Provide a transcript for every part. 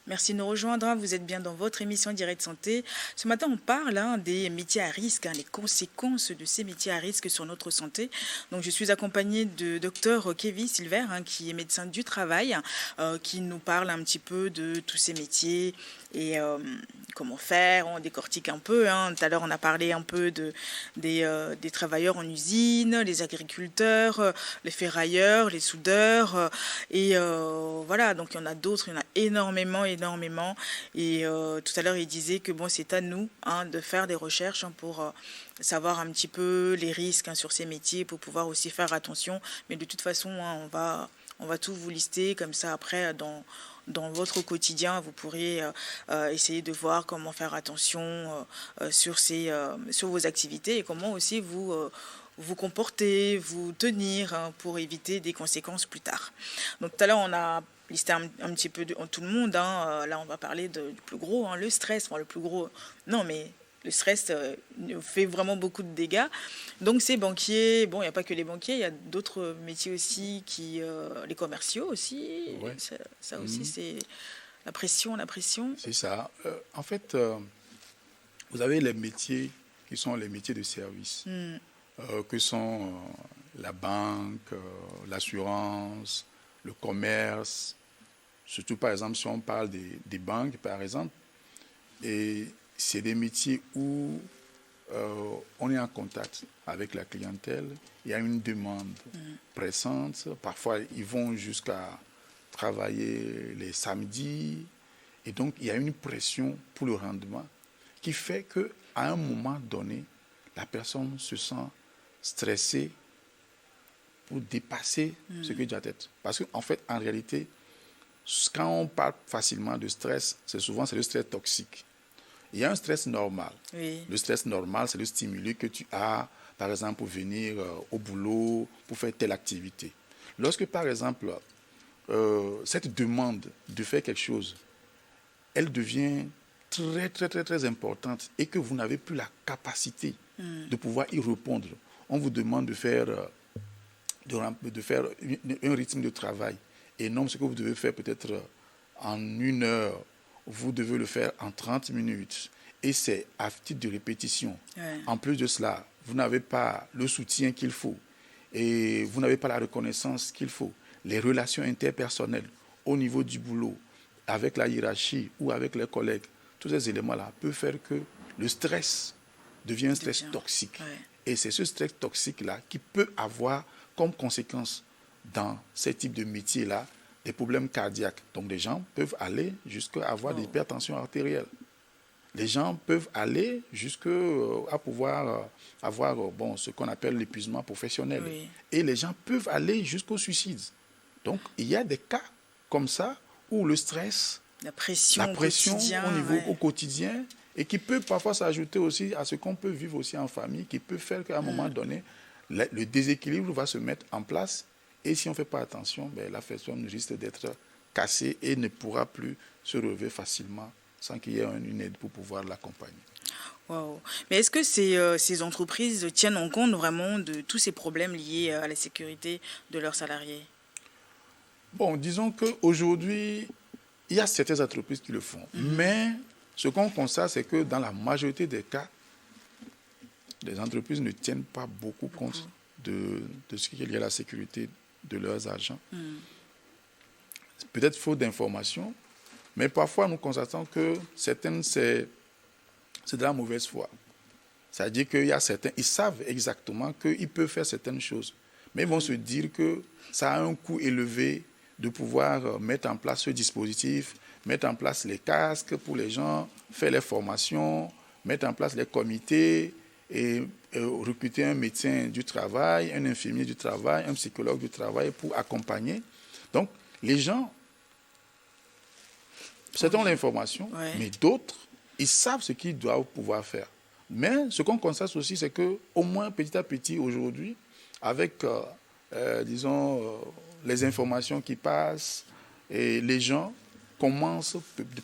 Merci de nous rejoindre. Vous êtes bien dans votre émission Direct Santé. Ce matin, on parle des métiers à risque, les conséquences de ces métiers à risque sur notre santé. Donc, je suis accompagnée de docteur Kevin Silver, qui est médecin du travail, qui nous parle un petit peu de tous ces métiers et comment faire. On décortique un peu. Tout à l'heure, on a parlé un peu des travailleurs en usine, les agriculteurs, les ferrailleurs, les soudeurs. Et voilà, donc il y en a d'autres, il y en a énormément. Et tout à l'heure, il disait que bon, c'est à nous de faire des recherches pour savoir un petit peu les risques sur ces métiers, pour pouvoir aussi faire attention. Mais de toute façon, on va tout vous lister, comme ça après, dans votre quotidien, vous pourrez essayer de voir comment faire attention sur vos activités et comment aussi vous comporter, vous tenir pour éviter des conséquences plus tard. Donc tout à l'heure, on a listé un petit peu de tout le monde. Là, on va parler du plus gros, le stress. Enfin, le plus gros, non, mais le stress fait vraiment beaucoup de dégâts. Donc ces banquiers, bon, il n'y a pas que les banquiers, il y a d'autres métiers aussi, les commerciaux aussi. Ouais. Ça aussi, c'est la pression. C'est ça. En fait, vous avez les métiers qui sont les métiers de service, que sont la banque, l'assurance, le commerce. Surtout, par exemple, si on parle des banques, par exemple, et c'est des métiers où on est en contact avec la clientèle, il y a une demande pressante. Parfois, ils vont jusqu'à travailler les samedis. Et donc, il y a une pression pour le rendement qui fait qu'à un moment donné, la personne se sent stressée pour dépasser ce que doit être. Parce qu'en fait, en réalité, quand on parle facilement de stress, c'est le stress toxique. Il y a un stress normal. Oui. Le stress normal, c'est le stimulus que tu as, par exemple, pour venir au boulot, pour faire telle activité. Lorsque, par exemple, cette demande de faire quelque chose, elle devient très importante et que vous n'avez plus la capacité de pouvoir y répondre. On vous demande de faire un rythme de travail énorme, ce que vous devez faire peut-être en 1 heure, vous devez le faire en 30 minutes. Et c'est à titre de répétition. Ouais. En plus de cela, vous n'avez pas le soutien qu'il faut et vous n'avez pas la reconnaissance qu'il faut. Les relations interpersonnelles au niveau du boulot, avec la hiérarchie ou avec les collègues, tous ces éléments-là peuvent faire que le stress devient un stress toxique. Ouais. Et c'est ce stress toxique-là qui peut avoir comme conséquence dans ces types de métiers-là des problèmes cardiaques. Donc les gens peuvent aller jusqu'à avoir de l'hypertension artérielle. Les gens peuvent aller jusqu'à pouvoir avoir ce qu'on appelle l'épuisement professionnel. Oui. Et les gens peuvent aller jusqu'au suicide. Donc il y a des cas comme ça où le stress, La pression au quotidien, et qui peut parfois s'ajouter aussi à ce qu'on peut vivre aussi en famille, qui peut faire qu'à un moment donné, le déséquilibre va se mettre en place. Et si on ne fait pas attention, la personne risque d'être cassée et ne pourra plus se relever facilement sans qu'il y ait une aide pour pouvoir l'accompagner. Wow. Mais est-ce que ces entreprises tiennent en compte vraiment de tous ces problèmes liés à la sécurité de leurs salariés? Bon, disons qu'aujourd'hui, il y a certaines entreprises qui le font. Mais ce qu'on constate, c'est que dans la majorité des cas, les entreprises ne tiennent pas beaucoup compte de ce qui est lié à la sécurité de leurs agents. Peut-être faute d'informations, mais parfois nous constatons que certaines, c'est de la mauvaise foi. C'est-à-dire qu'il y a certains, ils savent exactement qu'ils peuvent faire certaines choses, mais ils vont se dire que ça a un coût élevé de pouvoir mettre en place ce dispositif, mettre en place les casques pour les gens, faire les formations, mettre en place les comités et recruter un médecin du travail, un infirmier du travail, un psychologue du travail pour accompagner. Donc, les gens, certains ont l'information, mais d'autres, ils savent ce qu'ils doivent pouvoir faire. Mais ce qu'on constate aussi, c'est qu'au moins petit à petit aujourd'hui, avec, les informations qui passent, et les gens commencent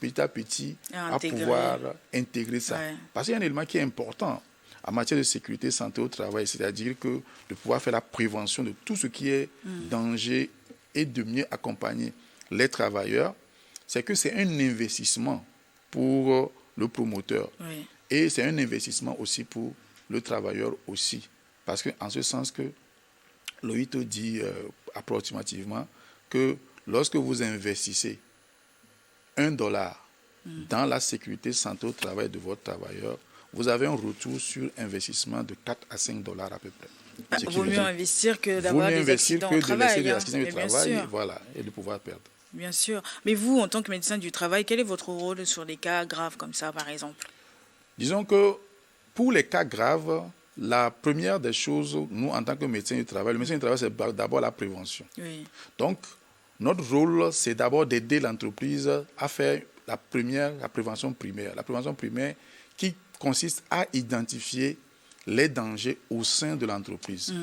petit à petit à pouvoir intégrer ça. Ouais. Parce qu'il y a un élément qui est important en matière de sécurité, santé au travail, c'est-à-dire que de pouvoir faire la prévention de tout ce qui est danger et de mieux accompagner les travailleurs. c'est que c'est un investissement pour le promoteur. Oui. Et c'est un investissement aussi pour le travailleur aussi. Parce qu'en ce sens que l'OIT dit approximativement que lorsque vous investissez $1 dans la sécurité santé au travail de votre travailleur, vous avez un retour sur investissement de 4 à $5 à peu près. Vaut mieux investir que Vaut d'avoir mieux des investir accidents que au de laisser travail. des Hein. accidents du Mais bien travail, sûr. voilà, et de pouvoir perdre. Bien sûr. Mais vous, en tant que médecin du travail, quel est votre rôle sur les cas graves comme ça, par exemple? Disons que pour les cas graves, la première des choses, nous, en tant que médecin du travail, le médecin du travail, c'est d'abord la prévention. Oui. Donc, notre rôle, c'est d'abord d'aider l'entreprise à faire la prévention primaire. La prévention primaire qui consiste à identifier les dangers au sein de l'entreprise.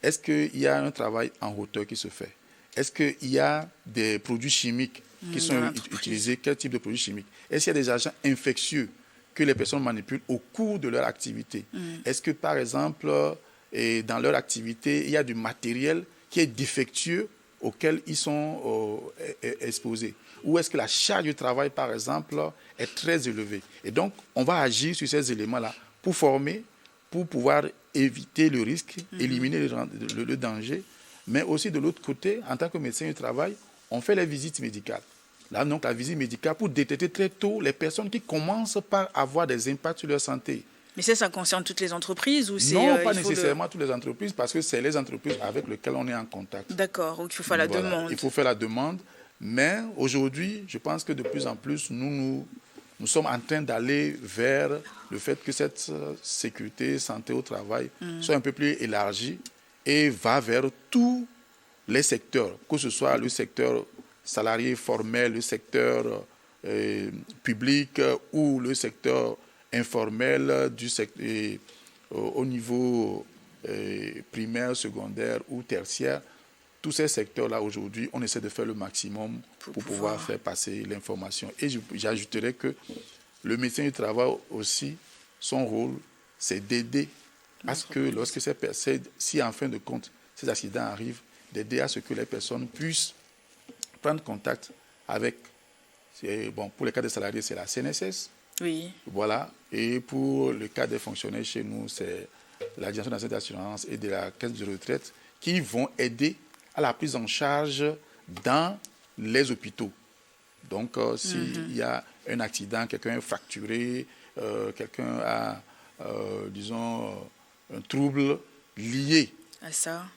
Est-ce qu'il y a un travail en hauteur qui se fait? Est-ce qu'il y a des produits chimiques qui sont utilisés? Quel type de produits chimiques? Est-ce qu'il y a des agents infectieux que les personnes manipulent au cours de leur activité? Est-ce que, par exemple, dans leur activité, il y a du matériel qui est défectueux auquel ils sont exposés? Ou est-ce que la charge de travail, par exemple, est très élevée? Et donc, on va agir sur ces éléments-là pour former, pour pouvoir éviter le risque, éliminer le danger. Mais aussi, de l'autre côté, en tant que médecin du travail, on fait les visites médicales. Là, donc, la visite médicale pour détecter très tôt les personnes qui commencent par avoir des impacts sur leur santé. Mais ça concerne toutes les entreprises ou c'est Non, pas nécessairement toutes les entreprises, parce que c'est les entreprises avec lesquelles on est en contact. D'accord, donc il faut faire la demande. Il faut faire la demande, mais aujourd'hui, je pense que de plus en plus, nous sommes en train d'aller vers le fait que cette sécurité, santé au travail soit un peu plus élargie et va vers tous les secteurs, que ce soit le secteur salarié formel, le secteur public ou le secteur informel du secteur, au niveau primaire, secondaire ou tertiaire. Tous ces secteurs-là, aujourd'hui, on essaie de faire le maximum pour pouvoir faire passer l'information. Et j'ajouterais que le médecin du travail aussi, son rôle, c'est d'aider à ce que lorsque si en fin de compte, ces accidents arrivent, d'aider à ce que les personnes puissent prendre contact avec, pour les cas des salariés, c'est la CNSS. Oui. Voilà. Et pour le cas des fonctionnaires chez nous, c'est la Direction nationale d'assurance et de la caisse de retraite qui vont aider à la prise en charge dans les hôpitaux. Donc, s'il y a un accident, quelqu'un est fracturé, quelqu'un a, disons, un trouble lié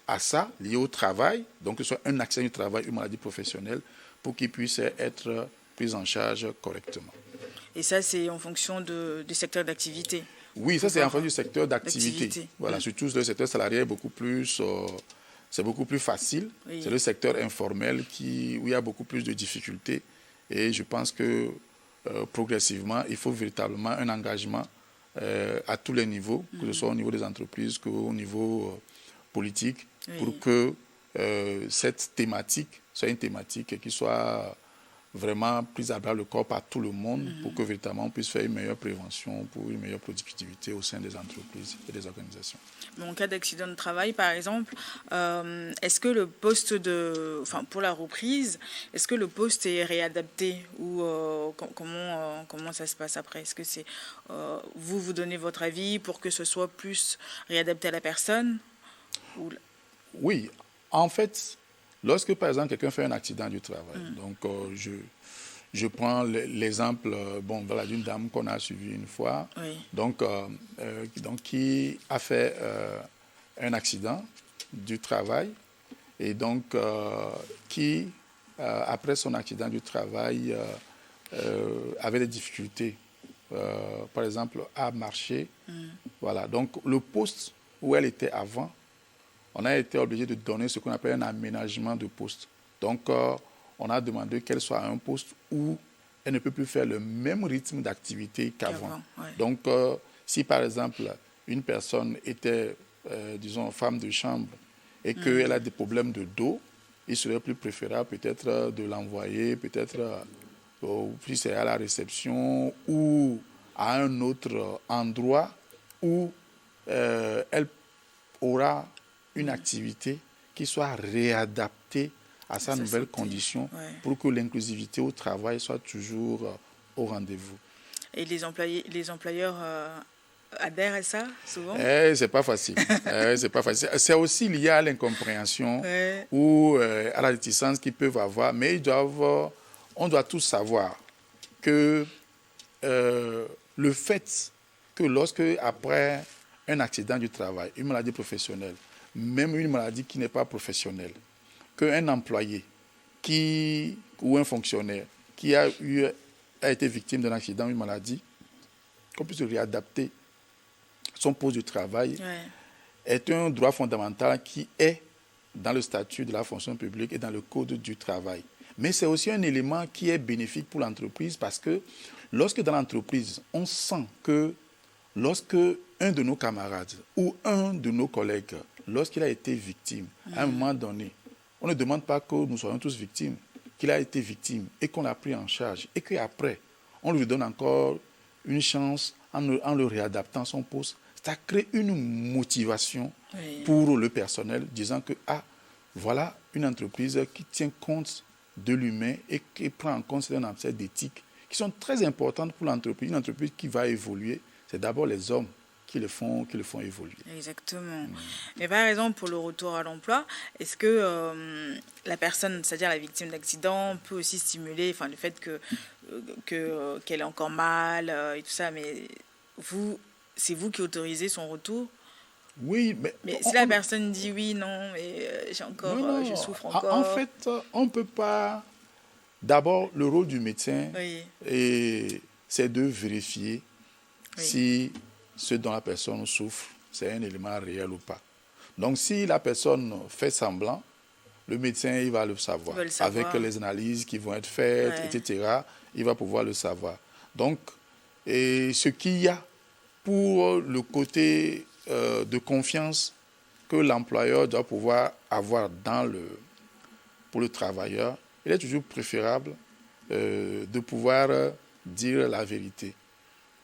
à ça, lié au travail, donc que ce soit un accident du travail, une maladie professionnelle, pour qu'il puisse être pris en charge correctement. Et ça, c'est en fonction du secteur d'activité? Oui, ça, c'est en fonction du secteur d'activité. Voilà, surtout le secteur salarié est beaucoup plus... c'est beaucoup plus facile. Oui. C'est le secteur informel où il y a beaucoup plus de difficultés. Et je pense que progressivement, il faut véritablement un engagement à tous les niveaux, que ce soit au niveau des entreprises qu'au niveau politique, pour que cette thématique soit une thématique qui soit vraiment prise à bras le corps par tout le monde pour que véritablement on puisse faire une meilleure prévention pour une meilleure productivité au sein des entreprises et des organisations. En cas d'accident de travail, par exemple, est-ce que le poste pour la reprise, est-ce que le poste est réadapté ou comment ça se passe après? Est-ce que c'est vous donnez votre avis pour que ce soit plus réadapté à la personne ou... Oui, en fait, lorsque, par exemple, quelqu'un fait un accident du travail, donc je prends l'exemple d'une dame qu'on a suivie une fois, donc qui a fait un accident du travail et donc qui, après son accident du travail, avait des difficultés, par exemple, à marcher. Voilà, donc le poste où elle était avant, on a été obligé de donner ce qu'on appelle un aménagement de poste. Donc, on a demandé qu'elle soit à un poste où elle ne peut plus faire le même rythme d'activité qu'avant. Donc, si par exemple, une personne était, disons, femme de chambre et qu'elle a des problèmes de dos, il serait plus préférable peut-être de l'envoyer, peut-être si c'est à la réception ou à un autre endroit où elle aura une activité qui soit réadaptée à sa nouvelle condition pour que l'inclusivité au travail soit toujours au rendez-vous. Et les employeurs adhèrent à ça, souvent? C'est pas facile. C'est pas facile. C'est aussi lié à l'incompréhension ou à la réticence qu'ils peuvent avoir, mais on doit tous savoir que le fait que lorsque, après un accident du travail, une maladie professionnelle, même une maladie qui n'est pas professionnelle, qu'un employé ou un fonctionnaire qui a été victime d'un accident, une maladie, qu'on puisse réadapter son poste de travail, est un droit fondamental qui est dans le statut de la fonction publique et dans le code du travail. Mais c'est aussi un élément qui est bénéfique pour l'entreprise parce que lorsque dans l'entreprise, on sent que lorsque un de nos camarades ou un de nos collègues, lorsqu'il a été victime, à un moment donné, on ne demande pas que nous soyons tous victimes, qu'il a été victime et qu'on l'a pris en charge et qu'après, on lui donne encore une chance en le réadaptant son poste, ça crée une motivation pour le personnel disant que, voilà une entreprise qui tient compte de l'humain et qui prend en compte certains aspects d'éthique qui sont très importantes pour l'entreprise. Une entreprise qui va évoluer, c'est d'abord les hommes qui le font évoluer. Exactement. Mais par exemple, pour le retour à l'emploi, est-ce que la personne, c'est-à-dire la victime d'accident, peut aussi stimuler le fait qu'elle est encore mal et tout ça, mais c'est vous qui autorisez son retour? Oui, mais si la personne dit oui, non, mais je souffre encore. En fait, on ne peut pas. D'abord, le rôle du médecin, c'est de vérifier si ce dont la personne souffre, c'est un élément réel ou pas. Donc, si la personne fait semblant, le médecin, il va le savoir. Avec les analyses qui vont être faites, etc., il va pouvoir le savoir. Donc, ce qu'il y a pour le côté de confiance que l'employeur doit pouvoir avoir pour le travailleur, il est toujours préférable de pouvoir dire la vérité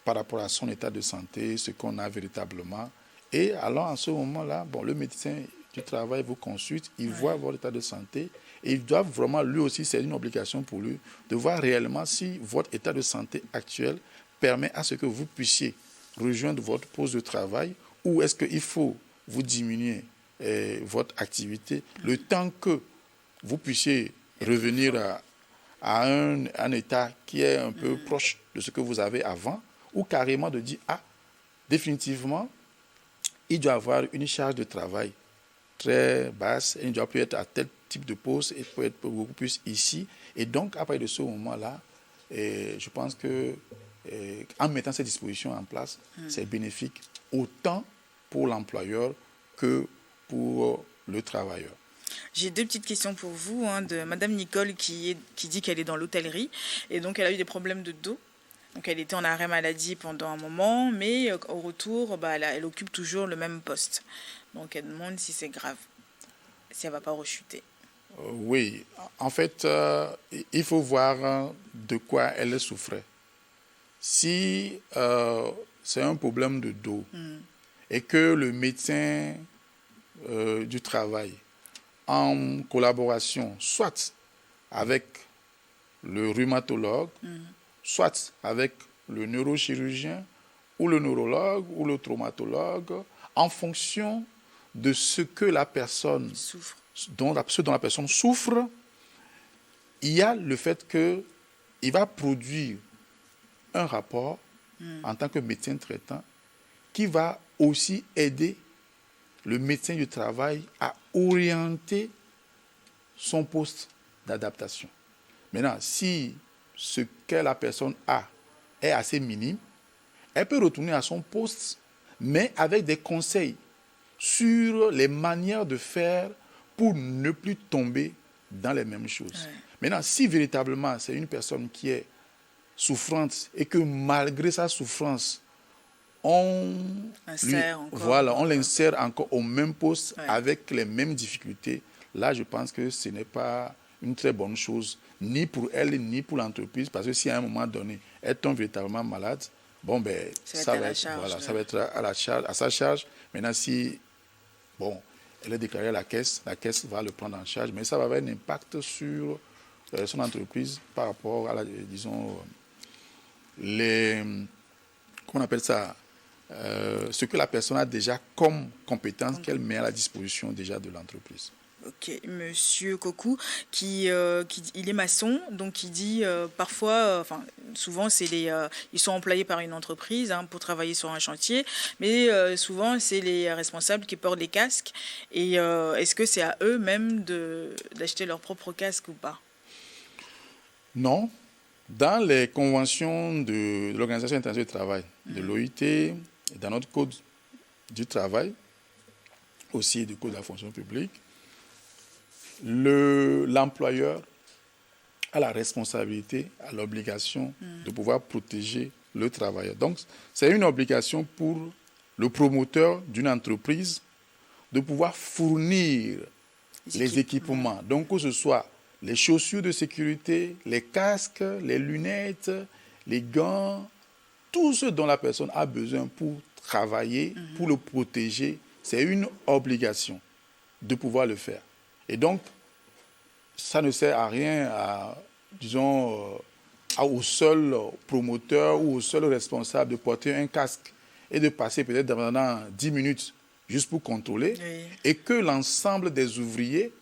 par rapport à son état de santé, ce qu'on a véritablement. Et alors, en ce moment-là, le médecin du travail vous consulte, il voit votre état de santé et il doit vraiment, lui aussi, c'est une obligation pour lui, de voir réellement si votre état de santé actuel permet à ce que vous puissiez rejoindre votre poste de travail ou est-ce qu'il faut vous diminuer votre activité le temps que vous puissiez revenir à un état qui est un peu proche de ce que vous avez avant, ou carrément de dire, définitivement, il doit avoir une charge de travail très basse, et il doit peut être à tel type de poste, et peut être beaucoup plus ici. Et donc, à partir de ce moment-là, je pense que en mettant ces dispositions en place, c'est bénéfique autant pour l'employeur que pour le travailleur. J'ai deux petites questions pour vous, de Madame Nicole qui dit qu'elle est dans l'hôtellerie et donc elle a eu des problèmes de dos. Donc elle était en arrêt maladie pendant un moment, mais au retour, elle occupe toujours le même poste. Donc elle demande si c'est grave, si elle ne va pas rechuter. Oui, en fait, il faut voir de quoi elle souffrait. Si c'est un problème de dos et que le médecin du travail, en collaboration, soit avec le rhumatologue, soit avec le neurochirurgien, ou le neurologue, ou le traumatologue, en fonction de ce que la personne ce dont la personne souffre, il y a le fait qu'il va produire un rapport en tant que médecin traitant qui va aussi aider le médecin du travail à orienter son poste d'adaptation. Maintenant, si ce que la personne a est assez minime, elle peut retourner à son poste, mais avec des conseils sur les manières de faire pour ne plus tomber dans les mêmes choses. Maintenant, si véritablement c'est une personne qui est souffrante et que malgré sa souffrance, on l'insère encore au même poste avec les mêmes difficultés, là je pense que ce n'est pas une très bonne chose, ni pour elle, ni pour l'entreprise, parce que si à un moment donné, elle tombe véritablement malade, ça va être à sa charge. Maintenant, si elle est déclarée à la caisse va le prendre en charge, mais ça va avoir un impact sur son entreprise par rapport à, disons, comment on appelle ça, ce que la personne a déjà comme compétence qu'elle met à la disposition déjà de l'entreprise. Ok, Monsieur Kokou, il est maçon, donc il dit parfois, enfin souvent ils sont employés par une entreprise pour travailler sur un chantier, mais souvent c'est les responsables qui portent les casques. Et est-ce que c'est à eux même d'acheter leur propre casque ou pas? Non. Dans les conventions de l'Organisation internationale du travail, de l'OIT, et dans notre code du travail, aussi du code de la fonction publique, l'employeur a la responsabilité, a l'obligation de pouvoir protéger le travailleur. Donc, c'est une obligation pour le promoteur d'une entreprise de pouvoir fournir les équipements. Donc, que ce soit les chaussures de sécurité, les casques, les lunettes, les gants, tout ce dont la personne a besoin pour travailler, pour le protéger, c'est une obligation de pouvoir le faire. Et donc, ça ne sert à rien, au seul promoteur ou au seul responsable de porter un casque et de passer peut-être pendant 10 minutes juste pour contrôler, et que l'ensemble des ouvriers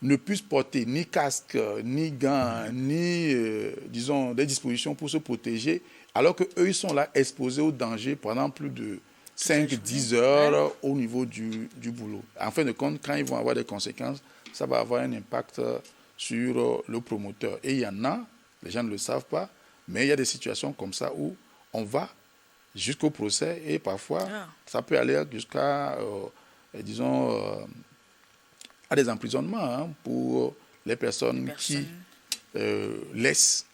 ne puissent porter ni casque, ni gants, ni, des dispositions pour se protéger, alors qu'eux, ils sont là exposés au danger pendant plus de 5-10 heures au niveau du boulot. En fin de compte, quand ils vont avoir des conséquences, ça va avoir un impact sur le promoteur. Et il y en a, les gens ne le savent pas, mais il y a des situations comme ça où on va jusqu'au procès et parfois, ça peut aller jusqu'à, à des emprisonnements pour les personnes qui laissent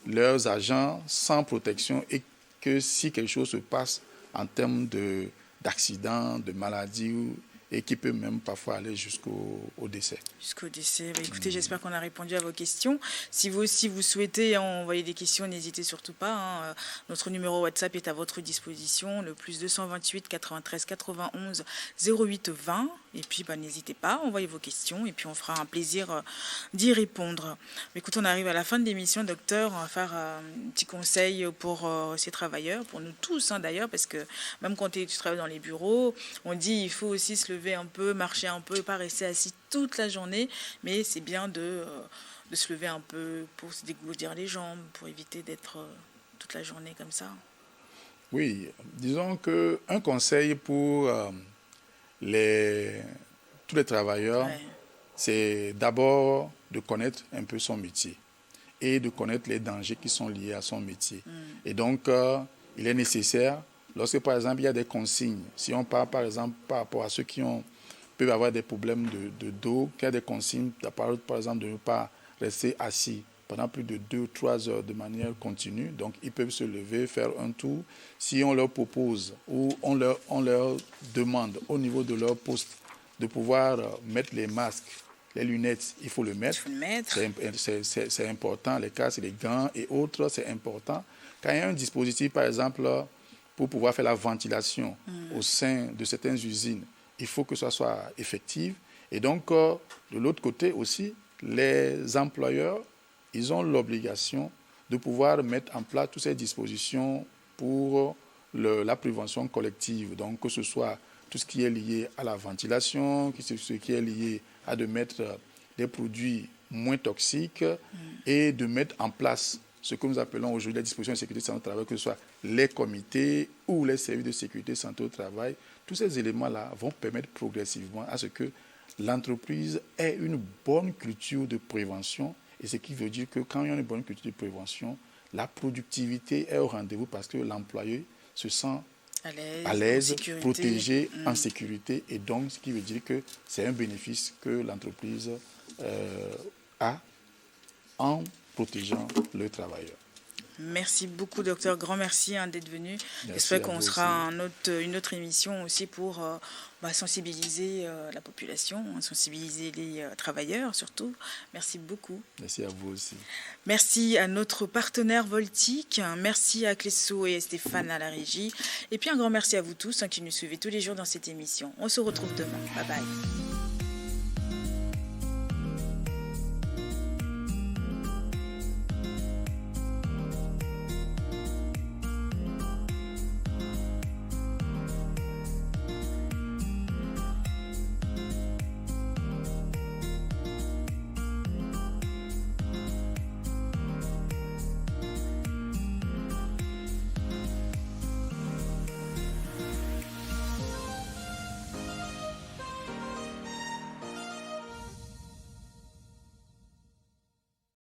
leurs agents sans protection et que si quelque chose se passe en termes d'accident, de maladie, et qui peut même parfois aller jusqu'au décès. Jusqu'au décès. Bah, écoutez, j'espère qu'on a répondu à vos questions. Si vous aussi vous souhaitez envoyer des questions, n'hésitez surtout pas. Notre numéro WhatsApp est à votre disposition, le plus 228 93 91 08 20. Et puis, n'hésitez pas, envoyez vos questions et puis on fera un plaisir d'y répondre. Mais écoute, on arrive à la fin de l'émission, docteur. On va faire un petit conseil pour ces travailleurs, pour nous tous d'ailleurs, parce que même quand tu travailles dans les bureaux, on dit il faut aussi se lever un peu, marcher un peu, pas rester assis toute la journée, mais c'est bien de se lever un peu pour se dégourdir les jambes, pour éviter d'être toute la journée comme ça. Oui, disons qu'un conseil pour tous les travailleurs, c'est d'abord de connaître un peu son métier et de connaître les dangers qui sont liés à son métier. Et donc, il est nécessaire, lorsque par exemple il y a des consignes, si on parle par exemple par rapport à ceux qui peuvent avoir des problèmes de dos, qu'il y a des consignes, par exemple de ne pas rester assis pendant plus de 2-3 heures de manière continue. Donc, ils peuvent se lever, faire un tour. Si on leur propose ou on leur demande au niveau de leur poste de pouvoir mettre les masques, les lunettes, il faut le mettre. C'est important, les casques, les gants et autres, c'est important. Quand il y a un dispositif, par exemple, pour pouvoir faire la ventilation au sein de certaines usines, il faut que ça soit effectif. Et donc, de l'autre côté aussi, les employeurs, ils ont l'obligation de pouvoir mettre en place toutes ces dispositions pour la prévention collective. Donc, que ce soit tout ce qui est lié à la ventilation, ce qui est lié à de mettre des produits moins toxiques et de mettre en place ce que nous appelons aujourd'hui les dispositions de sécurité santé au travail, que ce soit les comités ou les services de sécurité santé au travail. Tous ces éléments-là vont permettre progressivement à ce que l'entreprise ait une bonne culture de prévention. Et ce qui veut dire que quand il y a une bonne culture de prévention, la productivité est au rendez-vous parce que l'employé se sent à l'aise, protégé, en sécurité. Et donc, ce qui veut dire que c'est un bénéfice que l'entreprise a en protégeant le travailleur. Merci beaucoup, docteur. Grand merci d'être venu. Merci J'espère à qu'on vous sera une autre émission aussi pour sensibiliser la population, sensibiliser les travailleurs surtout. Merci beaucoup. Merci à vous aussi. Merci à notre partenaire Voltic. Merci à Clesso et Stéphane à la régie. Et puis un grand merci à vous tous qui nous suivez tous les jours dans cette émission. On se retrouve demain. Bye bye.